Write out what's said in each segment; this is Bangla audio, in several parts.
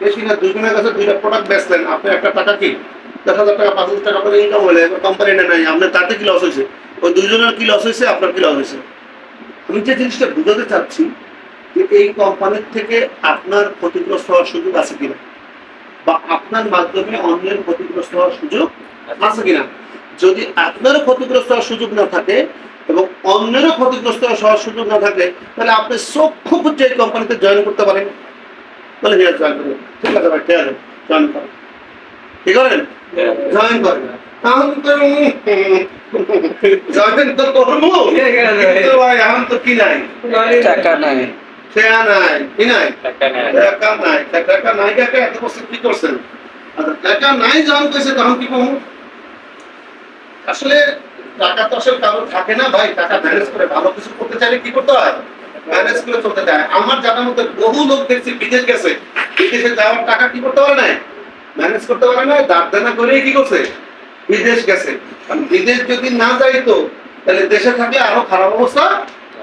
বেশি না, দুজনের কাছে দুইটা প্রোডাক্ট বেচলেন, আপনি একটা টাকা কি 10,000 টাকা 5,000 টাকা করে ইনকাম হলে কোম্পানি নাই, আপনার তাতে কি লস হয়েছে? ওই দুজনের কি লস হয়েছে, আপনার কি লস হয়েছে? আমি যে জিনিসটা বুঝাতে চাচ্ছি যে এই কোম্পানির থেকে আপনার ক্ষতিগ্রস্ত হওয়ার সুযোগ আছে কিনা, বা আপনার মাধ্যমে অন্যের ক্ষতিগ্রস্ত হওয়ার সুযোগ আছে কিনা। যদি আপনারও ক্ষতিগ্রস্ত হওয়ার সুযোগ না থাকে এবং অন্যেরও ক্ষতিগ্রস্ত হওয়ার সুযোগ না থাকে, তাহলে আপনি চক্ষু বুঝে এই কোম্পানিতে জয়েন করতে পারেন। বলে হ্যাঁ জয়েন করবেন, ঠিক আছে ভাই, ঠিক আছে জয়েন করেন, কি করেন জয়েন করেন। জয়েন তো করবো কিন্তু ভাই এখন তো কি নাই, টাকা নাই, টাকা নাই, কি নাই, টাকা নাই, টাকা নাই, কাকে এত বছর কি করছেন? আচ্ছা টাকা নাই যখন কইছে তখন কি করবো? আসলে টাকা তো আসলে কারো থাকে না ভাই, টাকা ম্যানেজ করে ভালো কিছু করতে চাইলে কি করতে হয়, ম্যানেজ করে চলতে দেয়। আমার জানার মধ্যে বহু লোক দেখছি বিদেশ গেছে, বিদেশে যাওয়ার টাকা কি করতে পারে না, ম্যানেজ করতে পারে না, দাঁড় দানা করে কি করছে, বিদেশ গেছে। কারণ বিদেশ যদি না যাইতো তাহলে দেশে থাকলে আরো খারাপ অবস্থা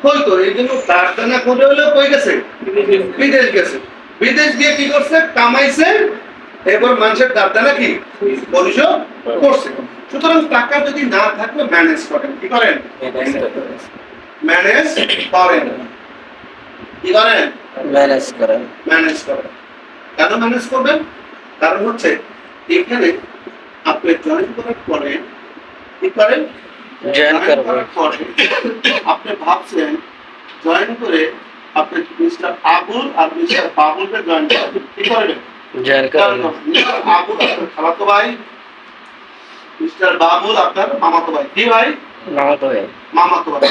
হইতো। এই জন্য দাঁড় দানা করে হলেও কই গেছে, বিদেশ গেছে। বিদেশ গিয়ে কি করছে, কামাইছে, এবার মানুষের দাঁড় দানা কি পরিশোধ করছে। সুতরাং টাকা যদি না থাকলে ম্যানেজ করেন, কি করেন, ম্যানেজ করেন, কি করেন, ম্যানেজ করেন। ম্যানেজ করেন। কেন ম্যানেজ করবেন? কারণ হচ্ছে এখানে আপনি জয়েন করার পরে কি করেন, জয়েন করার পরে আপনি ভাবছেন জয়েন করে আপনি মিস্টার আবুল আর মিস্টার বাবুলকে জয়েন করবেন, কি করবেন, জয়েন করেন। মিস্টার আবুল আপনার খালাতো ভাই, মিস্টার বাবুল আপনার মামাতো ভাই, কি ভাই, মামাতো ভাই। মামাতো ভাই।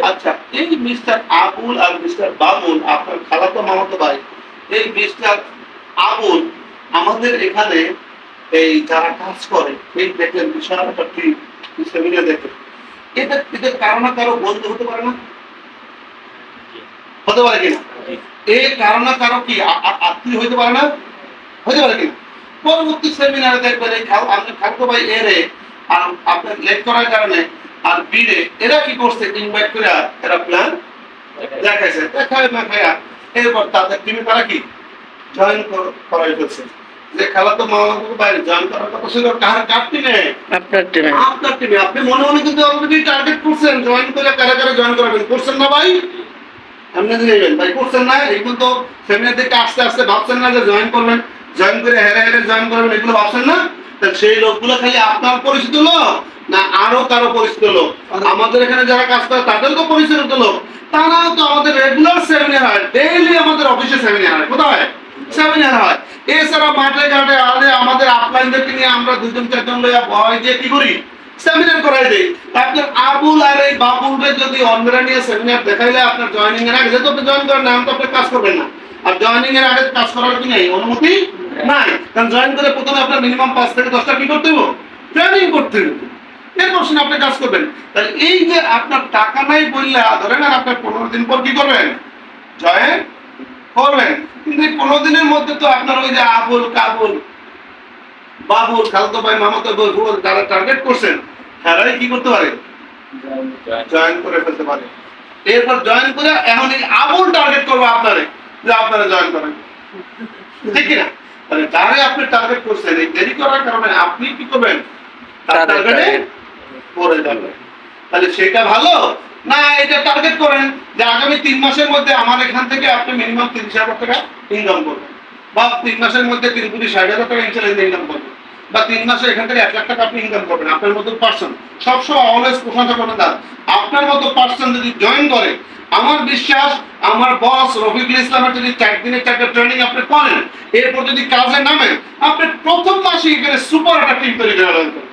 আচ্ছা এই মিস্টার আবুল আর মিস্টার বাবুল আপনার খালাতো মামাতো ভাই, এই মিস্টার আবুল আমাদের এখানে এই যারা কাজ করে এই দেখলেন বিশাল একটা ট্রিপ সেমিনার দেখেন, এটা এদের কারো না কারো বন্ধু হতে পারে না, হতে পারে কিনা, এই কারো না কারো কি আত্মীয় হইতে পারে না, হতে পারে কিনা। পরবর্তী সেমিনারে দেখবেন এই খালতো ভাই এরে আর আপনার লেট করার কারণে আর বিরে এরা কি করছে, ইনভাইট করে এরা প্ল্যান দেখাইছে, দেখায় না খায়া এরপর তাদের টিমে তারা কি জয়েন করাই ফেলছে। যে খালাতো মামাতো ভাই জয়েন করার কথা ছিল কার টিমে, আপনার টিমে। আপনার টিমে। আপনি মনে মনে কিন্তু অলরেডি টার্গেট করছেন জয়েন করে কারা কারা জয়েন করাবেন, করছেন না ভাই? আপনি নেবেন ভাই, করছেন না? এইগুলো তো সেমিনার থেকে আস্তে আস্তে ভাবছেন না যে জয়েন করবেন, জয়েন করে হেরে হেরে জয়েন করবেন, এগুলো ভাবছেন না? তাহলে সেই লোকগুলো খালি আপনার পরিচিত লোক না আরো কারো পরিচিত লোক? আমাদের এখানে যারা কাজ করে তাদের তো পরিচিত লোক, তারাও তো আমাদের রেগুলার সেমিনার হয়, ডেইলি আমাদের অফিসে সেমিনার হয়, কোথায় সেমিনার হয়। এছাড়া মাঠে ঘাটে আরে আমাদের আপলাইনদেরকে নিয়ে আমরা দুজন চারজন লইয়া ভয় দিয়ে কি করি, সেমিনার করাই দেই। আপনার আবুল আর এই বাবুলরে যদি অন্যরা নিয়ে সেমিনার দেখাইলে আপনার জয়েনিং এর আগে যেহেতু আপনি জয়েন করেন না, তো আপনি কাজ করবেন না। আর জয়েনিং এর আগে কাজ করার কি নাই, অনুমতি নাই। কারণ জয়েন করে প্রথমে আপনার মিনিমাম 5 থেকে 10টা কি করতে হবে, ট্রেনিং করতে হবে, এরপর শুনে আপনি কাজ করবেন। তাহলে এই যে আপনার টাকা নাই বললে ধরেন আর আপনার 15 দিন পর কি করবেন, জয়েন করবেন। কিন্তু এই 15 দিনের মধ্যে তো আপনার ওই যে আবুল কাবুল বাবুল খালতো ভাই মামাতো ভাই যারা টার্গেট করছেন তারাই কি করতে পারে, জয়েন করে ফেলতে পারে। এরপর জয়েন করে এখন এই আবুল টার্গেট করবে আপনারে যে আপনারা জয়েন করেন, ঠিক কিনা? তাহলে যারে আপনি টার্গেট করছেন এই দেরি করার কারণে আপনি কি করবেন, তার টার্গেটে পড়ে যাবেন। তাহলে সেটা ভালো না এটা টার্গেট করেন যে আগামী 3 মাসের মধ্যে আমার এখান থেকে আপনি মিনিমাম 30,000 টাকা ইনকাম করবেন, বা 3 মাসের মধ্যে 3,60,000 টাকা ইনকাম করবেন, বা 3 মাসে এখান থেকে 1 লাখ টাকা আপনি ইনকাম করবেন। আপনার মতো পার্সন সবসময় অলওয়েজ প্রশংসা করবেন না, আপনার মতো পার্সন যদি জয়েন করে আমার বিশ্বাস আমার বস রফিকুল ইসলামের যদি 4 দিনের 4টা ট্রেনিং আপনি করেন, এরপর যদি কাজে নামেন আপনি প্রথম মাসে এখানে সুপার একটা টিম তৈরি করে ফেলবেন।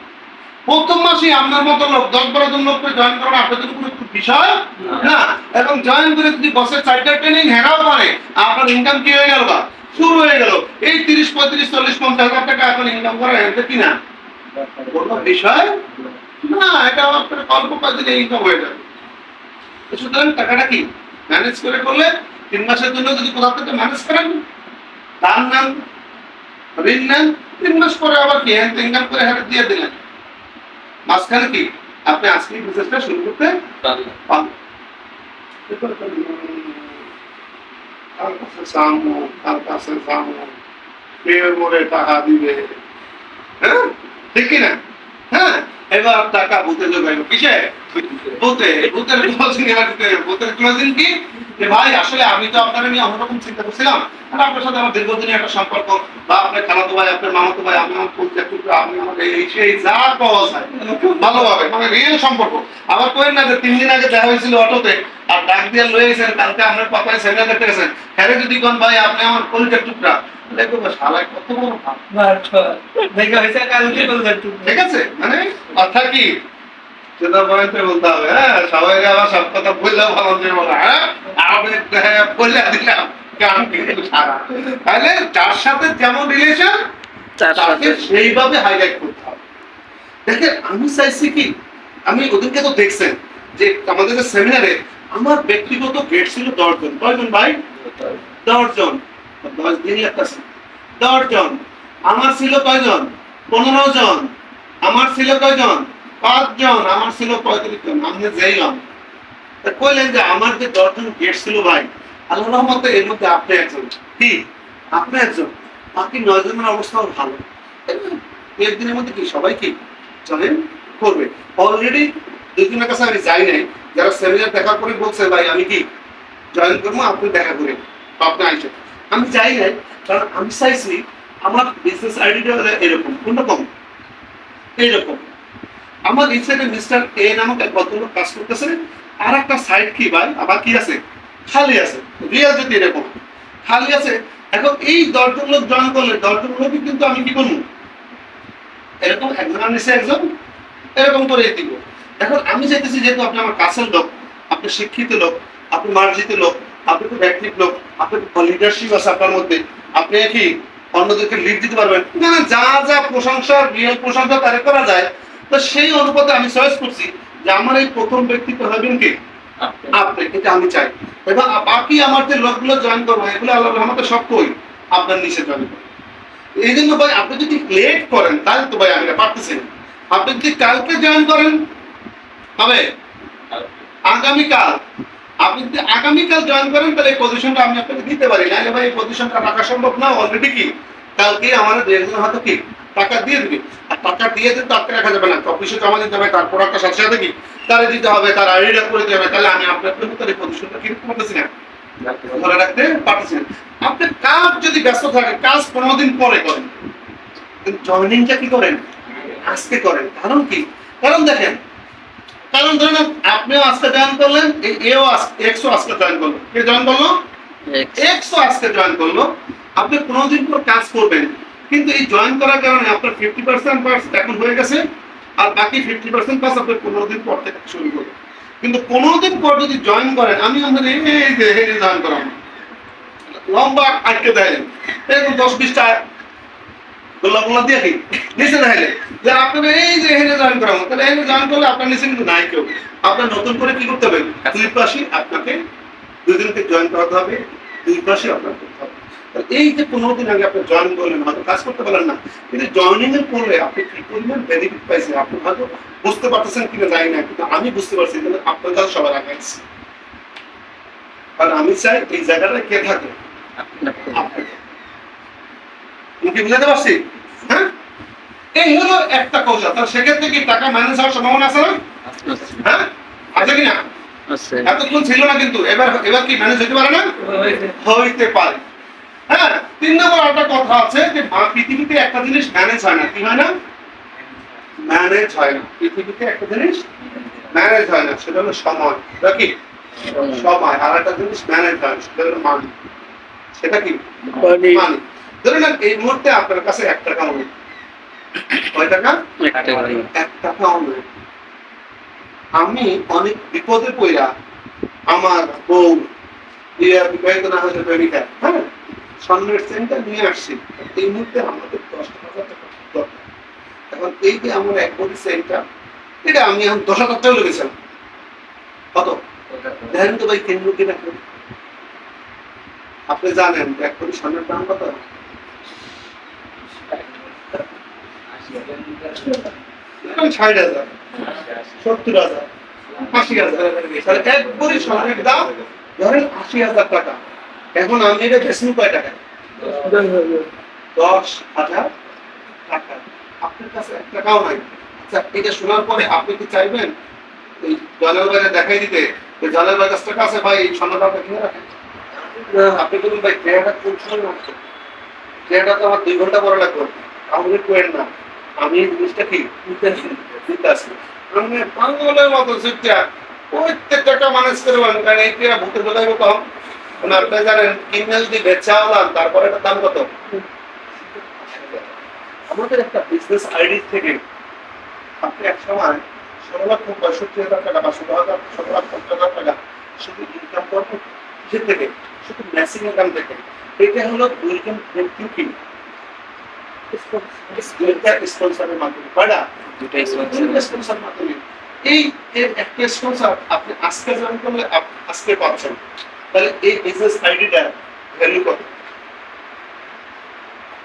প্রথম মাসে আপনার মতো লোক 10-12 জন লোককে জয়েন করা আপনাদের কোনো বিষয় না। এবং জয়েন করে যদি বসের 4টা ট্রেনিং হেরাও করে আপনার ইনকাম কি হয়ে গেল, শুরু হয়ে গেল। এই 30, 35, 40, 50,000 টাকা এখন ইনকাম করা এটা কি না কোনো বিষয় না, এটা আপনার অল্প কয়েকদিনে ইনকাম হয়ে যাবে। সুতরাং টাকাটা কি ম্যানেজ করে করলে 3 মাসের জন্য যদি কোথা থেকে ম্যানেজ করেন, দান নেন, ঋণ নেন, 3 মাস পরে আবার কি ইনকাম করে হাতে দিয়ে দিলেন, মাঝখানে কি আপনি আজকে বিজনেসটা শুরু করতে পারবেন। কার কাছে সামো, কার কাছে সামো, প্রেমের মোড়ে টাকা দিবে, হ্যাঁ ঠিক কিনা? হ্যাঁ, এবার টাকা ভূতে যোগাইলো কিসে? ভূতের ক্লোজিং এবার দিতে হবে। ভূতের ক্লোজিং কি? যে ভাই আসলে আমি তো আপনার নিয়ে অন্যরকম চিন্তা করছিলাম, আর আপনার সাথে আমার দীর্ঘদিনের একটা সম্পর্ক, বা আপনার খালাতো ভাই, আপনার মামাতো ভাই, আমি আমার পরিচয় টুকরা, আপনি আমার এই সেই যা পাওয়া যায় ভালোভাবে, মানে রিয়েল সম্পর্ক। আবার করেন না যে 3 দিন আগে দেখা হয়েছিল অটোতে, আর ডাক দিয়ে লয়ে গেছেন, কালকে আপনার পাপায় সেমিনার দেখতে গেছেন, হ্যাঁ যদি কোন ভাই আপনি আমার পরিচয় টুকরা, দেখো শালা কত বড় ভাব। দেখা হয়েছে কালকে বলবেন ঠিক আছে, মানে কথা কি সেটা পয়েন্টে বলতে হবে। হ্যাঁ, সবাই আবার সব কথা বললেও ভালো যে বলা, হ্যাঁ আমি বলে দিলাম কাম কিন্তু সারা। তাহলে যার সাথে যেমন রিলেশন তার তাকে সাথে সেইভাবে হাইলাইট করতে হবে। দেখেন আমি চাইছি কি, আমি ওদিনকে তো দেখছেন যে আমাদের যে সেমিনারে আমার ব্যক্তিগত গেট ছিল 10 জন। কয়জন ভাই? 10 জন। 10 দিন লাগতেছে 10 জন। আমার ছিল কয়জন? 15 জন। আমার ছিল কয়জন? 5 জন। আমার ছিল 35 জন। আপনি যেই হন, তা কইলেন যে আমার যে 10 জন গেট ছিল ভাই, আল্লাহর রহমতে এর মধ্যে আপনি একজন। কি? আপনি একজন। বাকি 9 জনের অবস্থাও ভালো। একদিনের মধ্যে কি সবাই কি চলেন করবে? অলরেডি 2 জনের কাছে আমি যাই নাই, যারা সেমিনার দেখা করে বলছে ভাই আমি কি জয়েন করবো, আপনি দেখা করেন বা আপনি আইসেন। আমি যাই নাই, কারণ আমি চাইছি আমার বিজনেস আইডিটা এরকম। কোনরকম? এইরকম। আমার এই সাইডে মিস্টার এ নামক এক ভদ্রলোক কাজ করতেছে, আর একটা সাইড কি ভাই আবার কি আছে? খালি আছে। রিয়াল যদি এরকম খালি আছে, এখন এই 10 জন লোক জয়েন করলে 10 জন লোকই কিন্তু আমি কি করবো, এরকম একজনের নিচে একজন এরকম করে দিব। এখন আমি চাইতেছি যেহেতু আপনি আমার কাছের লোক, আপনি শিক্ষিত লোক, আপনি মার্জিত লোক, আপনি খুব অ্যাক্টিভ লোক, আপনি লিডারশিপ আছে আপনার মধ্যে, আপনি কি অন্যদেরকে লিড দিতে পারবেন, না যা যা প্রশংসা রিয়েল প্রশংসা তারে করা যায়, তো সেই অনুপাতে আমি চয়েস করছি যে আমার এই প্রথম ব্যক্তিত্ব হবেন কি আপনি, এটা আমি চাই। এবং বাকি আমার যে লোকগুলো জয়েন করবো এগুলো আল্লাহর রহমতে সব কই আপনার নিচে জয়েন করবো। এই জন্য ভাই আপনি যদি লেট করেন তাহলে তো ভাই আমি এটা পারতেছি না। আপনি যদি কালকে জয়েন করেন হবে আগামীকাল, আপনি যদি আগামীকাল জয়েন করেন তাহলে এই পজিশনটা আমি আপনাকে দিতে পারি, নাহলে ভাই এই পজিশনটা রাখা সম্ভব না। অলরেডি কি কালকে আমাদের 2 একজন হয়তো কি টাকা দিয়ে দিবে, আর টাকা দিয়ে দিতে তো আটকে রাখা যাবে না, অফিসে জমা দিতে হবে, তার প্রোডাক্টটা সাথে সাথে কি তারে দিতে হবে, তার আইডিটা করে দিতে হবে। তাহলে আমি আপনার জন্য তার এই পজিশনটা কি করতেছি না, ধরে রাখতে পারতেছি না। আপনি কাজ যদি ব্যস্ত থাকে কাজ 15 দিন পরে করেন, কিন্তু জয়েনিংটা কি করেন আজকে করেন। কারণ কি? কারণ দেখেন, কারণ ধরেন আপনিও আজকে জয়েন করলেন, এও এক্সও আজকে জয়েন করলো, কে জয়েন করলো? এক্সও আজকে জয়েন করলো। আপনি 15 দিন পর কাজ করবেন, কিন্তু এই জয়েন করার কারণে আপনার 50% এখন হয়ে গেছে, আর বাকি 50% কাজ আপনি 15 দিন পর থেকে শুরু করবেন। কিন্তু 15 দিন পর যদি জয়েন করেন, আমি আমাদের এই যে জয়েন করাম লম্বা আটকে দেয় এরকম 10-20টা গোল্লা দিয়ে কি নিচে দেখাইলে যে আপনার এই যে এখানে জয়েন করা হবে, তাহলে এখানে জয়েন করলে আপনার নিচে কিন্তু নাই কেউ। আপনার নতুন করে কি করতে হবে? 2 পাশে আপনাকে 2 দিনকে জয়েন করাতে হবে, 2 পাশে আপনার করতে হবে। এই যে 15 দিন আগে আপনি জয়েন করলেন, হয়তো কাজ করতে পারলেন না, কিন্তু জয়েনিং এর পরে আপনি কি পরিমাণ বেনিফিট পাইছেন আপনি হয়তো বুঝতে পারতেছেন কিনা জানি না, কিন্তু আমি বুঝতে পারছি কিন্তু আপনার কাছে সবার আগে আছে। কারণ আমি চাই এই জায়গাটা কে থাকে, আপনি। কি বুঝাতে পারছি? হ্যাঁ, এই হলো একটা কৌশল। তাহলে সেক্ষেত্রে কি টাকা ম্যানেজ হওয়ার সম্ভাবনা আছে না? হ্যাঁ আছে কিনা? এতক্ষণ ছিল না, কিন্তু এবার এবার কি ম্যানেজ হতে পারে না? হইতে পারে। হ্যাঁ, 3 নম্বর একটা কথা আছে যে পৃথিবীতে একটা জিনিস ম্যানেজ হয় না। কি হয় না? ম্যানেজ হয় না। পৃথিবীতে একটা জিনিস ম্যানেজ হয় না, সেটা হলো সময়। এটা কি সময়। আর একটা জিনিস ম্যানেজ হয়, সেটা হলো মানি। সেটা কি মানি। ধরুন এই মুহূর্তে আপনার কাছে 1 টাকাও নেই। কয় টাকা? 1 টাকাও নেই। আমি অনেক বিপদে পড়া আমার বউ বিবাহিত না হলে প্রেমিকা, হ্যাঁ, স্বর্ণের চেনটা নিয়ে আসছি। এই মুহূর্তে আমাদের 10,000 টাকা দরকার। এখন এই যে আমার 1 কোটি চেনটা, এটা আমি এখন 10,000 টাকা লেগেছিলাম। কত দেখেন তো ভাই, কেন্দ্র কিনা আপনি জানেন 1 কোটি স্বর্ণের দাম কত? 60,000, 70,000, 80,000। তাহলে 1 কোটি স্বর্ণের দাম ধরেন 80,000 টাকা। এখন আমি এটা বেচবো কয় টাকা? 10,000 টাকা। আপনার কাছে 1 টাকাও নাই। আচ্ছা, এটা শোনার পরে আপনি কি চাইবেন এই জলের বাইরে দেখাই দিতে যে জলের বাইরে 10 টাকা আছে ভাই, এই স্বর্ণটা কিনে রাখেন? আপনি বলুন ভাই ক্রেয়াটা কোন সময় রাখছেন? ক্রেয়াটা তো আমার 2 ঘন্টা পরে লাগবে। আপনি কোয়েন না, আমি এই জিনিসটা কি দিতে আসি। আমি পাগলের মতো চুপটা প্রত্যেক টাকা ম্যানেজ করবেন, কারণ এই ক্রিয়া ভূতে ঢোকাইব কম। মানে আপনি জানেন কিনে যদি বেচাও না, তারপরে এটার দাম কত? আমাদের একটা বিজনেস আইডি থেকে আপনি এক সময় 16,65,000 টাকা বা 16,50,000 টাকা শুধু ইনকাম করবেন কিসের থেকে? শুধু মেসিং ইনকাম থেকে। এটা হলো 2জন ব্যক্তি কি স্পন্সরের মাধ্যমে, কয়টা? 2টা স্পন্সর মাধ্যমে। এই এর একটা স্পন্সর আপনি আজকে জয়েন করলে আজকে পাচ্ছেন, তাহলে এই বিজনেস আইডিটা ভ্যালু কত?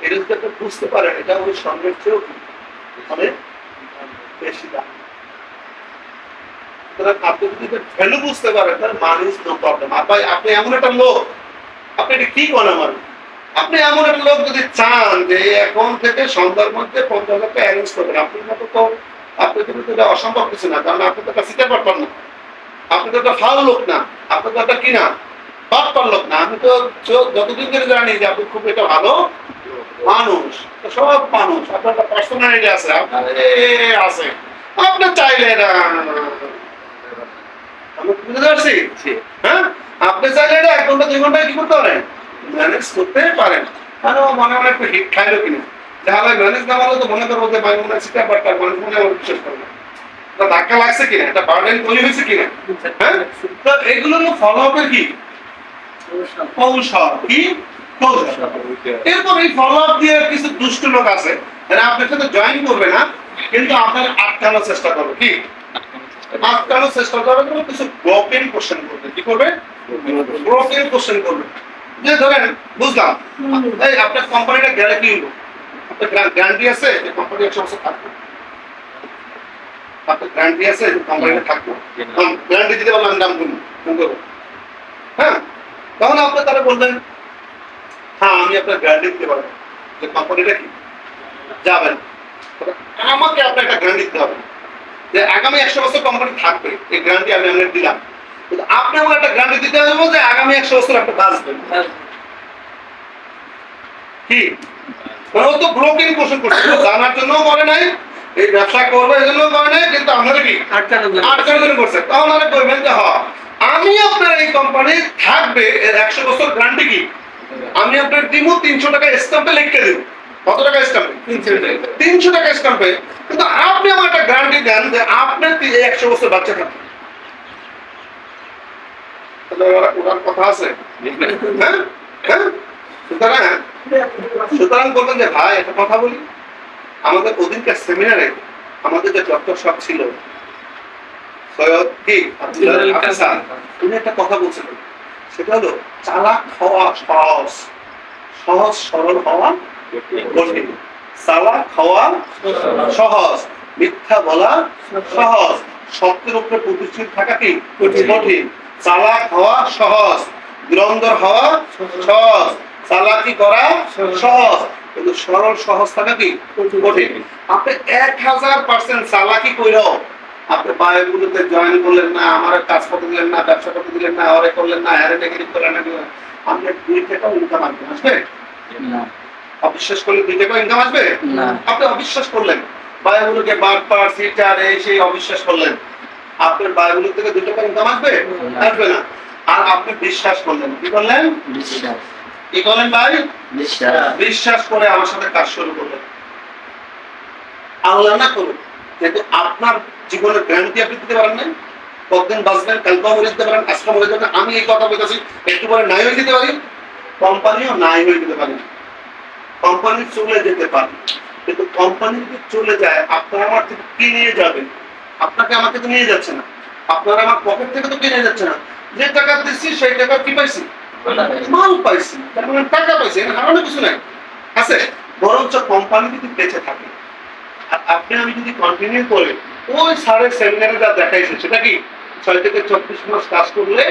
এটা যদি আপনি বুঝতে পারেন, এটা ওই স্বর্ণের চেয়েও অনেক বেশি দাম। সুতরাং আপনি যদি ভ্যালু বুঝতে পারেন, তাহলে মানি ইজ নো প্রবলেম। আর ভাই আপনি এমন একটা লোক, আপনি এটা কি করেন আমার, আপনি এমন একটা লোক যদি চান যে এখন থেকে সন্ধ্যার মধ্যে 50,000 টাকা অ্যারেঞ্জ করবেন, আপনার মতো তো আপনি কিন্তু এটা অসম্ভব কিছু না, কারণ আপনি তো একটা সিটার পারবেন না, আপনি তো একটা ফাল লোক না, আপনি তো একটা কিনা পার লোক না। আমি তো যতদিন ধরে জানি যে আপনি খুব একটা ভালো মানুষ, তো সব মানুষ আপনার একটা পার্সোনালিটি আছে, আপনার আছে, আপনি চাইলে না, আমি বুঝতে পারছি। হ্যাঁ, আপনি চাইলে এটা 1 ঘন্টা 2 ঘন্টায় কি করতে পারেন? ম্যানেজ করতে পারেন। কারণ মনে মনে একটু হিট খাইলো কিনা, যা ভাই ম্যানেজ না হলে তো মনে করবো যে ভাই মনে হচ্ছে ব্যাপারটা মানুষ মনে আমার বিশ্বাস করে না, এটা ধাক্কা লাগছে কিনা, এটা বার্ডেন তৈরি হয়েছে কিনা। হ্যাঁ, তো এগুলো ফলো আপের কি কৌশল, কি কৌশল। এরপর এই ফলো আপ দিয়ে কিছু দুষ্ট লোক আছে, এরা আপনার সাথে জয়েন করবে না, কিন্তু আপনার আটকানোর চেষ্টা করবে। কি আটকানোর চেষ্টা করবে? কিছু ব্রোকেন কোশ্চেন করবে। কি করবে? ব্রোকেন কোশ্চেন করবে। যে ধরেন বুঝলাম এই আপনার কোম্পানিটা গেলে কি হলো, আপনার গ্যারান্টি আছে যে কোম্পানি 100 বছর থাকবে? আপনার গ্যারান্টি আছে যে কোম্পানিটা থাকবে? গ্যারান্টি দিতে পারলাম দাম করবো। হ্যাঁ, তখন আপনি তারা বলবেন হ্যাঁ আমি আপনার গ্যারান্টি দিতে পারবো যে কোম্পানিটা কি যাবেন। আমাকে আপনার একটা গ্যারান্টি দিতে হবে যে আগামী 100 বছর কোম্পানি থাকবে, এই গ্যারান্টি আমি আপনাকে দিলাম। কিন্তু আপনি আমার একটা গ্যারান্টি দিতে হবে যে আগামী 100 বছর আপনি বাঁচবেন। কি কোনো তো ব্রোকিং কোশ্চেন করছে, জানার জন্য করে নাই, এই ব্যবসা করবে এই জন্য করে নাই, কিন্তু আপনারা কি আটকানোর জন্য করছে। তখন আরে বলবেন যে হ্যাঁ আমি আপনার এই কোম্পানি থাকবে এর 100 বছর গ্যারান্টি কি আমি আপনার দিব 300 টাকা স্ট্যাম্পে লিখে দেব। কত টাকা স্ট্যাম্পে? 300 টাকা স্ট্যাম্পে। কিন্তু আপনি আমার একটা গ্যারান্টি দেন যে আপনার 100 বছর বাচ্চা থাকবে। তাহলে ওনার কথা আছে। হ্যাঁ হ্যাঁ, সুতরাং বলবেন যে ভাই একটা কথা বলি, আমাদের ওদিনকার সেমিনারে আমাদের যে ডক্টর সাহেব ছিল সৈয়দ কি উনি একটা কথা বলছিলেন, সেটা হলো চালাক হওয়া সহজ, সহজ সরল হওয়া কঠিন। চালাক হওয়া সহজ, মিথ্যা বলা সহজ, সত্যের উপরে প্রতিষ্ঠিত থাকা কি কঠিন। চালাক হওয়া সহজ, দুরন্তর হওয়া সহজ, চালাকি করা সহজ, কিন্তু সরল সহজ থাকা কি কঠিন। আপনি 1000% চালাকি কইরাও আপনি বায়োগুলোতে জয়েন করলেন না, আমার কাজ করতে দিলেন না, ব্যবসা করতে দিলেন না, অরে করলেন না, হ্যারে নেগেটিভ করলেন না, আপনি 2 টাকা ইনকাম আসবে না। অবিশ্বাস করলে 2 টাকা ইনকাম আসবে না। আপনি অবিশ্বাস করলেন বায়োগুলোকে বারবার সিটার এই সেই অবিশ্বাস করলেন, আপনার বায়োগুলো থেকে 2 টাকা ইনকাম আসবে আসবে না। আর আপনি বিশ্বাস করলেন, কি করলেন? বিশ্বাস। কি করলেন ভাই? বিশ্বাস। বিশ্বাস করে আমার সাথে কাজ শুরু করলেন। আল্লাহ না করুন কিন্তু আপনার জীবনের গ্যারান্টি আপনি দিতে পারেন না, কতদিন বাঁচবেন, কালকেও মরে যেতে পারেন, আজকে মরে যাবেন। আমি এই কথা বলতেছি, একটু পরে নাই হয়ে যেতে পারি, কোম্পানিও নাই হয়ে যেতে পারে, কোম্পানি চলে যেতে পারে। কিন্তু কোম্পানি যদি চলে যায় আপনার আমার থেকে কি নিয়ে যাবে? আপনাকে আমাকে তো নিয়ে যাচ্ছে না, আপনার আমার পকেট থেকে তো কিনে যাচ্ছে না। যে টাকা দিচ্ছি সেই টাকা কি পাইছি? মাল পাইছি, তার মানে টাকা পাইছি, হারানো কিছু নাই আছে। বরঞ্চ কোম্পানি যদি বেঁচে থাকে আর আপনি আমি যদি কন্টিনিউ করে ওই সারের সেমিনারে যা দেখাইছে সেটা কি 6 থেকে 24 মাস কাজ করলে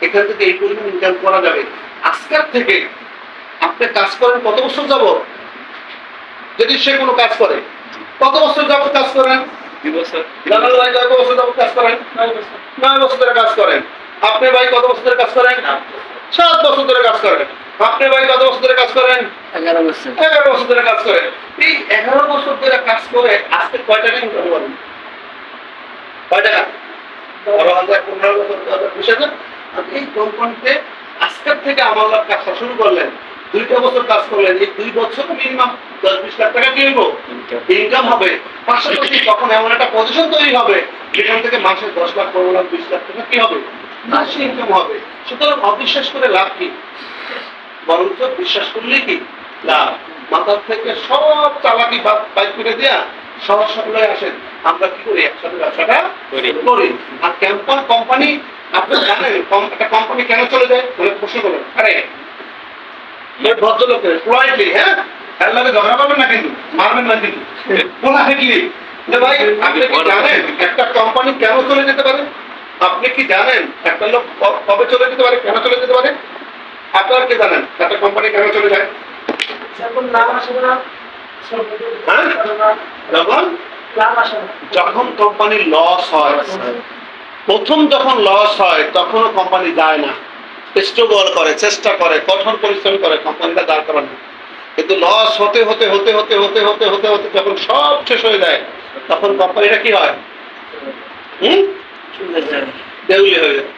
এখান থেকে এই পরিমাণ ইনকাম করা যাবে। আজকের থেকে আপনি কাজ করেন কত বছর যাব? যদি সে কোনো কাজ করে, কত বছর যাবত কাজ করেন? 2 বছর। জালাল ভাই কত বছর যাবত কাজ করেন? 9 বছর। 9 বছর ধরে কাজ করেন। আপনি ভাই কত বছর ধরে কাজ করেন? 7 বছর ধরে কাজ করেন। আপনি ভাই কত বছর ধরে কাজ করেন? 11 বছর। 11 বছর ধরে কাজ করেন। এই 11 বছর ধরে কাজ করে আজকে কয় টাকা ইনকাম করেন? কয় টাকা? 12,000, 15,000, 14,000, 20,000। আর এই কোম্পানিতে আজকের থেকে আমার কাজ শুরু করলেন, 2টা বছর কাজ করলেন, এই 2 বছর মিনিমাম 10-20 লাখ টাকা কি হইব? ইনকাম হবে। পাশাপাশি তখন এমন একটা পজিশন তৈরি হবে যেখান থেকে মাসে 10 লাখ, 15 লাখ, 20 লাখ টাকা কি হবে? মাসে ইনকাম হবে। সুতরাং অবিশ্বাস করে লাভ কি? বরঞ্চ বিশ্বাস করলেই কি লাভ। মাথার থেকে সব চালাকি বাইক করে দেয়া সহজ সরলয় আসেন, আমরা কি করি? একসাথে ব্যবসাটা করি। আর কোম্পানি, আপনি জানেন একটা কোম্পানি কেন চলে যায়? প্রশ্ন করবেন, আরে ভদ্রলোকের পোলাইটলি, হ্যাঁ, এর লাগে ঝগড়া করবেন না কিন্তু, মারবেন না কিন্তু, পোলাইটলি। ভাই আপনি কি জানেন একটা কোম্পানি কেন চলে যেতে পারে? আপনি কি জানেন একটা লোক কবে চলে যেতে পারে, কেন চলে যেতে পারে? আপনারা কি জানেন একটা কোম্পানি কেন চলে যায়? যখন নাম আসে না, হ্যাঁ, যখন কোম্পানি লস হয়, প্রথম যখন লস হয় তখনও কোম্পানি যায় না, স্ট্রাগল করে, চেষ্টা করে, কঠোর পরিশ্রম করে কোম্পানিটা দাঁড় করানো। কিন্তু লস হতে হতে হতে হতে হতে হতে হতে হতে যখন সব শেষ হয়ে যায় তখন কোম্পানিটা কি হয়? দেউলি হয়ে যায়।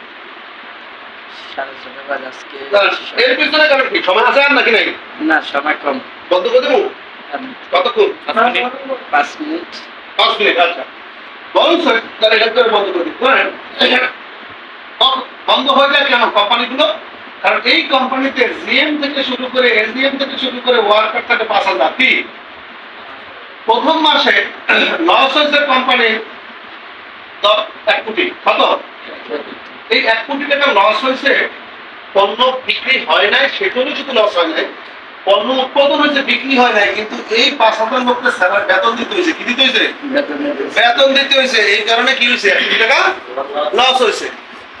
এর পিছনে কারণ কি? সময় আছে আর নাকি নাই? না, সময় কম। বন্ধ করে দেবো? কতক্ষণ? 5 মিনিট। 5 মিনিট। আচ্ছা, বলুন স্যার, তাহলে এটা করে বন্ধ করে দিন। বন্ধ হয়ে যায় কেন কোম্পানিগুলো? কারণ এই কোম্পানিতে জিএম থেকে শুরু করে এসডিএম থেকে শুরু করে ওয়ার্কার থাকে 5,000। কি প্রথম মাসে লস হয়েছে কোম্পানি 1 কোটি। কত? এই 1 কোটি টাকা লস হয়েছে। পণ্য বিক্রি হয় নাই, সেটারও শুধু লস হয় নাই, পণ্য উৎপাদন হয়েছে, বিক্রি হয় নাই, কিন্তু এই 5,000 লোককে স্যালারি বেতন দিতে হয়েছে। কি দিতে হয়েছে? বেতন দিতে হয়েছে। এই কারণে কি হয়েছে? 1 কোটি টাকা লস হয়েছে।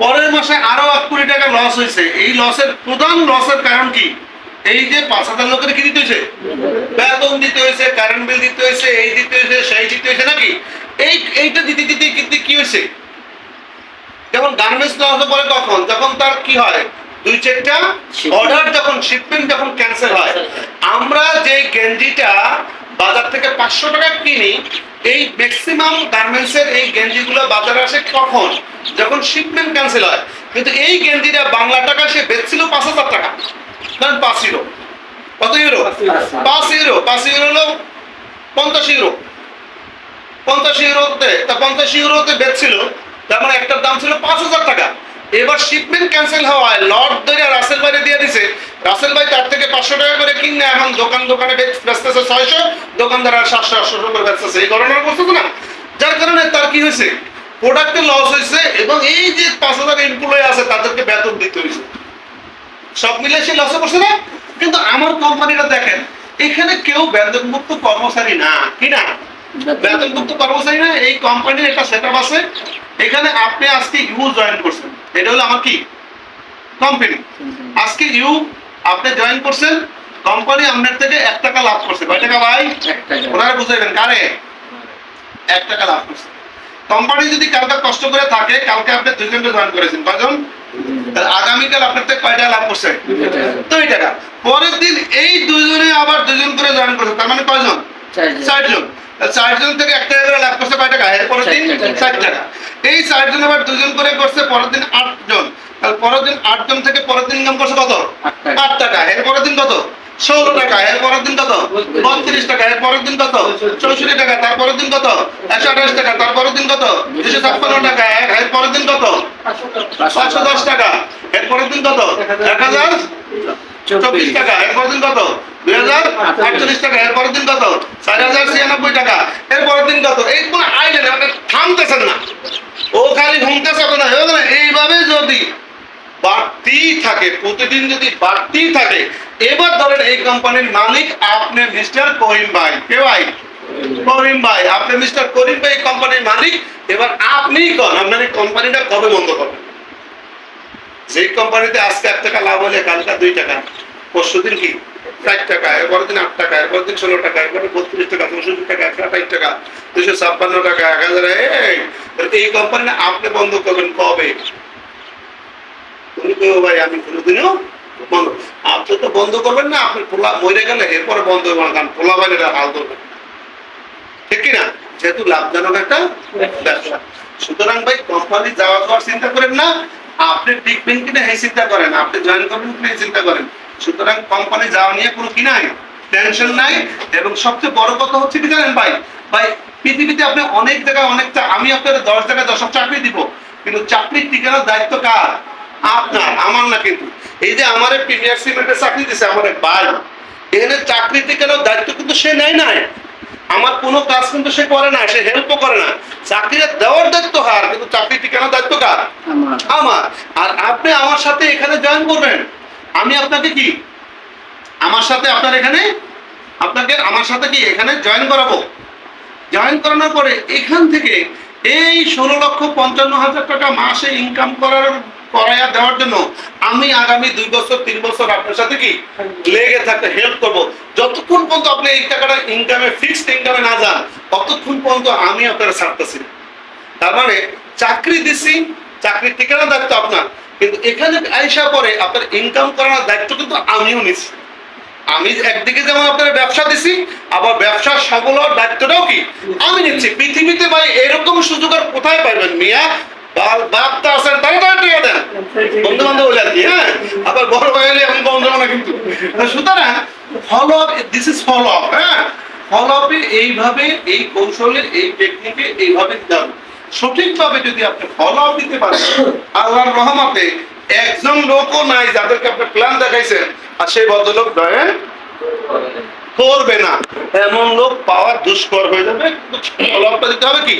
পরের মাসে আরো 1 কোটি টাকা লস হয়েছে। এই লসের প্রধান লসের কারণ কি? এই যে 5,000 লোকের কি দিতে হয়েছে? বেতন দিতে হয়েছে, কারেন্ট বিল দিতে হয়েছে, এই দিতে হয়েছে, সেই দিতে হয়েছে, নাকি? এইটা দিতে দিতে কিন্তু কি হয়েছে? যেমন গার্মেন্টস লস পরে কখন? যখন তার কি হয়? 2-4টা অর্ডার, যখন শিপমেন্ট যখন ক্যান্সেল হয়। আমরা যে গেঞ্জিটা বাজার থেকে 500 টাকা কিনি, এই ম্যাক্সিমাম গার্মেন্টসের এই গেঞ্জিগুলো বাজারে আসে কখন? যখন শিপমেন্ট ক্যান্সেল হয়। কিন্তু এই গেঞ্জিটা বাংলা টাকা সে বেচছিল 5,000 টাকা, কারণ 5 ইউরো। কত ইউরো? 5 ইউরো। 5 ইউরো হলো 50 ইউরো। 50 ইউরোতে, তা 50 ইউরোতে বেচছিল, তার মানে একটার দাম ছিল 5,000 টাকা। এবার শিপমেন্ট ক্যান্সেল হওয়ায় লট ধরে রাসেল ভাইরে দিয়ে দিছে। রাসেল ভাই তার থেকে 500 টাকা করে কিনে এখন দোকানে বেচতেছে 600, দোকানদার আর 700-800 করে বেচতেছে। এই ঘটনা করতেছে না? যার কারণে তার কি হয়েছে? প্রোডাক্টে লস হয়েছে, এবং এই যে 5,000 এমপ্লয়ি আছে তাদেরকে বেতন দিতে হয়েছে। সব মিলে সে লসে করছে না? কিন্তু আমার কোম্পানিটা দেখেন, এখানে কেউ বেতনমুক্ত কর্মচারী না, কি না? বেতনমুক্ত কর্মচারী না। এই কোম্পানির একটা সেটআপ আছে। এখানে আপনি আজকে ইউ জয়েন করছেন, এটা হলো আমার কি কোম্পানি। আজকে ইউ আপনি জয়েন করছেন, কোম্পানি আপনার থেকে 1 টাকা লাভ করছে। কয় টাকা ভাই? 1 টাকা। ওনারা বুঝাইবেন কারে? 1 টাকা লাভ করছে। কোম্পানি যদি কালকে কষ্ট করে থাকে, কালকে আপনি 2 জনকে জয়েন করেছেন, কয়জন? আগামীকাল আপনার থেকে কয় টাকা লাভ করছে? 2 টাকা। পরের দিন এই 2 জনে আবার 2 জন করে জয়েন করছে, তার মানে কয়জন? 4 জন। 4 জন থেকে 1 টাকা করে লাভ করছে, কয় টাকা? এর পরের দিন 4 টাকা। এই 4 জন আবার 2 জন করে করছে, পরের দিন 8 জন। তাহলে পরের দিন 8 জন থেকে পরের দিন ইনকাম করছে কত? 8 টাকা। এর পরের দিন কত? 16 টাকা। এর পরের দিন কত? 32 টাকা। এর পরের দিন কত? 64 টাকা। তারপরের দিন কত? 128 টাকা। তারপরের দিন কত? 256 টাকা। এর পরের দিন কত? 510 টাকা। এর পরের দিন কত? 1024 টাকা। এর পরের দিন কত? 2048 টাকা। এর পরের দিন কত? 4096 টাকা। এর পরের দিন কত? এই কোন আইলেন, আপনি থামতেছেন না। ও খালি ঘুমতেছে না, এইভাবে যদি বাড়তি থাকে, প্রতিদিন যদি বাড়তি থাকে, এবার ধরেন এই কোম্পানির মালিক আপনি মিস্টার করিম ভাই। কে ভাই? করিম ভাই। আপনি মিস্টার করিম ভাই কোম্পানির মালিক। এবার আপনি কোন আপনার এই কোম্পানিটা কবে বন্ধ করবেন? যেই কোম্পানিতে আজকে 1 টাকা লাভ হলে কালকে 2 টাকা, পরশুদিন কি 60 টাকা, এরপরের দিন 8 টাকা, এরপরের দিন 16 টাকা, এরপরে 32 টাকা, 64 টাকা, 128 টাকা, 256 টাকা, 1000। এই কোম্পানি আপনি বন্ধ করবেন কবে? তুমি কেউ ভাই আমি কোনোদিনও বন্ধ, আপনি তো বন্ধ করবেন না, আপনি পোলা মরে গেলে এরপরে বন্ধ হবে না, কারণ পোলা বাইরে হাল ধরবেন, ঠিক কিনা? যেহেতু লাভজনক একটা ব্যবসা। সুতরাং ভাই কোম্পানি যাওয়া যাওয়ার চিন্তা করেন না, আপনি টিকবেন কিনা এই চিন্তা করেন, আপনি জয়েন করবেন কিনা এই চিন্তা করেন। সুতরাং কোম্পানি যাওয়া নিয়ে কোনো কি নাই, টেনশন নাই। এবং সবচেয়ে বড় কথা হচ্ছে কি জানেন ভাই, ভাই পৃথিবীতে আপনি অনেক জায়গায় অনেকটা, আমি আপনাদের 10 জায়গায় 10 চাকরি দিব, কিন্তু চাকরির ঠিকানার দায়িত্ব কার? আপনার, আমার না। কিন্তু এই যে আমার প্রিমিয়ার সিমেন্টে চাকরি দিছে আমার এক ভাই, এখানে চাকরি ঠিকানার দায়িত্ব কিন্তু সে নেয় নাই, আমার কোনো কাজ কিন্তু সে করে না, সে হেল্পও করে না। চাকরিটা দেওয়ার দায়িত্ব হার, কিন্তু চাকরি ঠিকানার দায়িত্ব কার? আমার। আর আপনি আমার সাথে এখানে জয়েন করবেন, আমি আপনাকে কি আমার সাথে আপনার এখানে আপনাকে আমার সাথে কি এখানে জয়েন করাবো। জয়েন করানোর পরে এখান থেকে এই 16,55,000 টাকা মাসে ইনকাম করাইয়া দেওয়ার জন্য আমি আগামী 2 বছর 3 বছর আপনার সাথে কি লেগে থাকতে হেল্প করব। যতক্ষণ পর্যন্ত আপনি এই টাকাটা ইনকামে ফিক্সড ইনকামে না যান, ততক্ষণ পর্যন্ত আমি আপনারা ছাড়তেছি। তার মানে চাকরি দিছি, চাকরির ঠিকানা দায়িত্ব আপনার, কিন্তু এখানে আইসা পরে আপনার ইনকাম করানোর দায়িত্ব কিন্তু আমিও নিছি। আমি একদিকে যেমন আপনার ব্যবসা দিছি, আবার ব্যবসার সফল হওয়ার দায়িত্বটাও কি আমি নিচ্ছি। পৃথিবীতে ভাই এরকম সুযোগ আর কোথায় পাইবেন মিয়া? বাপটা আছেন তারা তারা টিয়া দেন, বন্ধু বান্ধব বলে আর কি। হ্যাঁ, আবার বড় হয়ে গেলে এমন বন্ধু না কিন্তু। সুতরাং follow up, this is follow up. হ্যাঁ, ফলো আপে এইভাবে, এই কৌশলে, এই টেকনিকে এইভাবে যান। সঠিকভাবে যদি আপনি ফলো আপ দিতে পারেন, আল্লাহর রহমতে একজন লোকও নাই যাদেরকে আপনি প্ল্যান দেখাইছেন আর সেই ভদ্রলোক জয়েন করবে না, এমন লোক পাওয়া দুষ্কর হয়ে যাবে। ফলো আপটা দিতে হবে কি